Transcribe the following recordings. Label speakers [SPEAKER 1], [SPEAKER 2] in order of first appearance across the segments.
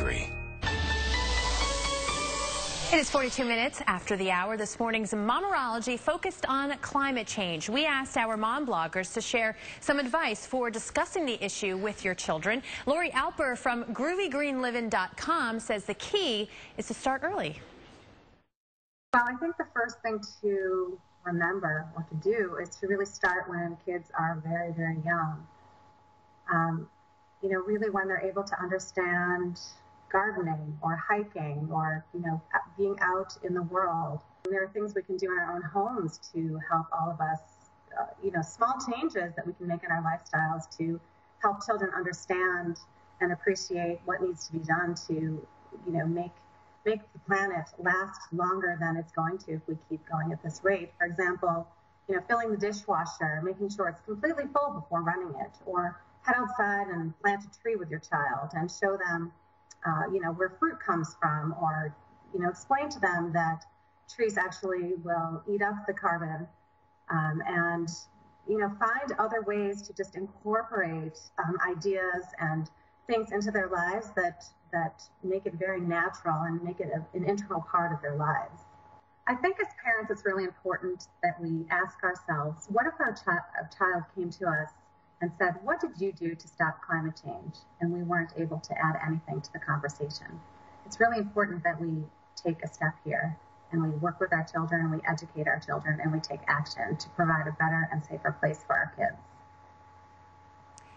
[SPEAKER 1] country.
[SPEAKER 2] It is 42 minutes after the hour. This morning's Momerology focused on climate change. We asked our mom bloggers to share some advice for discussing the issue with your children. Alper from GroovyGreenLivin.com says the key is to start early.
[SPEAKER 3] Well, I think the first thing to remember or to do is to really start when kids are very, very young. Really when they're able to understand gardening or hiking or, being out in the world. There are things we can do in our own homes to help all of us, small changes that we can make in our lifestyles to help children understand and appreciate what needs to be done to, make the planet last longer than it's going to if we keep going at this rate. For example, filling the dishwasher, making sure it's completely full before running it, or head outside and plant a tree with your child and show them where fruit comes from, or, explain to them that trees actually will eat up the carbon, and, find other ways to just incorporate ideas and things into their lives that make it very natural and make it an integral part of their lives. I think as parents, it's really important that we ask ourselves, what if our child came to us and said, what did you do to stop climate change? And we weren't able to add anything to the conversation. It's really important that we take a step here and we work with our children and we educate our children and we take action to provide a better and safer place for our kids.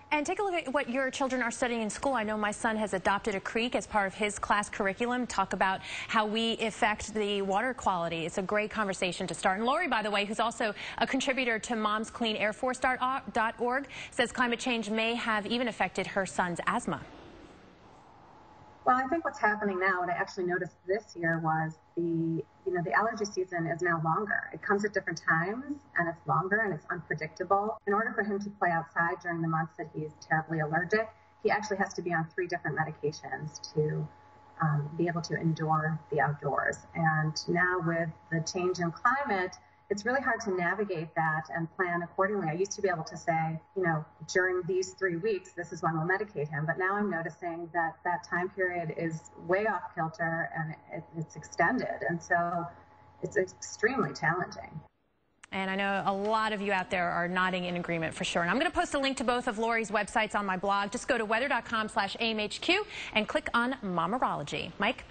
[SPEAKER 2] And take a look at what your children are studying in school. I know my son has adopted a creek as part of his class curriculum. Talk about how we affect the water quality. It's a great conversation to start. And Lori, by the way, who's also a contributor to momscleanairforce.org, says climate change may have even affected her son's asthma.
[SPEAKER 3] Well, I think what's happening now, what I actually noticed this year was the allergy season is now longer. It comes at different times and it's longer and it's unpredictable. In order for him to play outside during the months that he's terribly allergic, he actually has to be on 3 different medications to be able to endure the outdoors. And now with the change in climate, it's really hard to navigate that and plan accordingly. I used to be able to say, during these 3 weeks, this is when we'll medicate him. But now I'm noticing that that time period is way off kilter and it's extended. And so it's extremely challenging.
[SPEAKER 2] And I know a lot of you out there are nodding in agreement for sure. And I'm going to post a link to both of Lori's websites on my blog. Just go to weather.com/AMHQ and click on Momerology. Mike?